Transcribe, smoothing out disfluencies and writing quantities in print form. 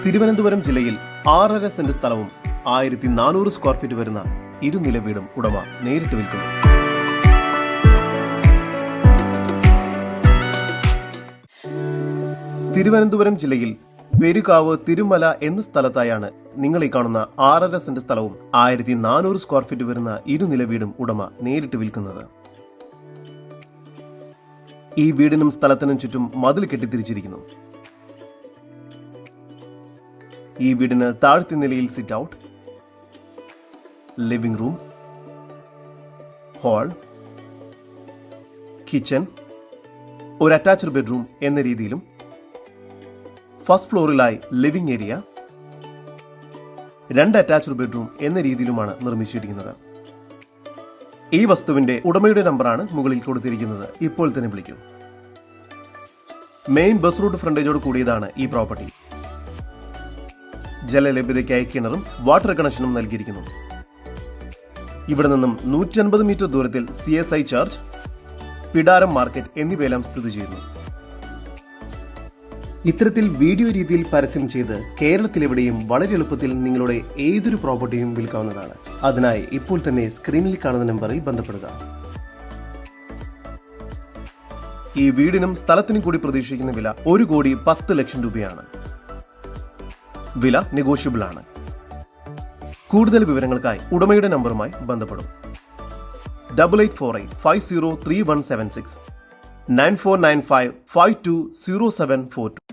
തിരുവനന്തപുരം ജില്ലയിൽ 6.5 സെന്റ് സ്ഥലവും 1400 square feet വരുന്ന ഇരുനില വീടും ഉടമ നേരിട്ട് വിൽക്കുന്നു. തിരുവനന്തപുരം ജില്ലയിൽ പെരുകാവ് തിരുമല എന്ന സ്ഥലത്തായാണ് നിങ്ങൾ ഈ കാണുന്ന 6.5 സെന്റ് സ്ഥലവും 1400 സ്ക്വയർ ഫീറ്റ് വരുന്ന ഇരുനില വീടും ഉടമ നേരിട്ട് വിൽക്കുന്നത്. ഈ വീടിനും സ്ഥലത്തിനും ചുറ്റും മതിൽ കെട്ടിത്തിരിച്ചിരിക്കുന്നു. ഈ വീടിന് താഴത്തെ നിലയിൽ sit out, living room, hall, kitchen, ഒരു അറ്റാച്ച്ഡ് ബെഡ്റൂം എന്ന രീതിയിലും ഫസ്റ്റ് ഫ്ലോറിലായി ലിവിംഗ് ഏരിയ, 2 അറ്റാച്ച്ഡ് ബെഡ്റൂം എന്ന രീതിയിലുമാണ് നിർമ്മിച്ചിരിക്കുന്നത്. ഈ വസ്തുവിന്റെ ഉടമയുടെ നമ്പറാണ് മുകളിൽ കൊടുത്തിരിക്കുന്നത്. ഇപ്പോൾ തന്നെ വിളിക്കൂ. മെയിൻ ബസ് റൂട്ട് ഫ്രണ്ടേജോട് കൂടിയതാണ് ഈ പ്രോപ്പർട്ടി. ജലലഭ്യതയ്ക്കായി കിണറും വാട്ടർ കണക്ഷനും നൽകിയിരിക്കുന്നു. ഇവിടെ നിന്നും 150 മീറ്റർ ദൂരത്തിൽ CSI ചർച്ച്, പിടാരം മാർക്കറ്റ് എന്നിവയെല്ലാം സ്ഥിതി ചെയ്യുന്നു. ഇത്തരത്തിൽ വീഡിയോ രീതിയിൽ പരസ്യം ചെയ്ത് കേരളത്തിലെവിടെയും വളരെ എളുപ്പത്തിൽ നിങ്ങളുടെ ഏതൊരു പ്രോപ്പർട്ടിയും വിൽക്കാവുന്നതാണ്. അതിനായി ഇപ്പോൾ തന്നെ സ്ക്രീനിൽ കാണുന്ന നമ്പറിൽ ബന്ധപ്പെടുക. ഈ വീടിനും സ്ഥലത്തിനും കൂടി പ്രതീക്ഷിക്കുന്ന വില 1,10,00,000 രൂപയാണ്. വില നെഗോഷ്യബിൾ ആണ്. കൂടുതൽ വിവരങ്ങൾക്കായി ഉടമയുടെ നമ്പറുമായി ബന്ധപ്പെടും. 8848503176 9495520742.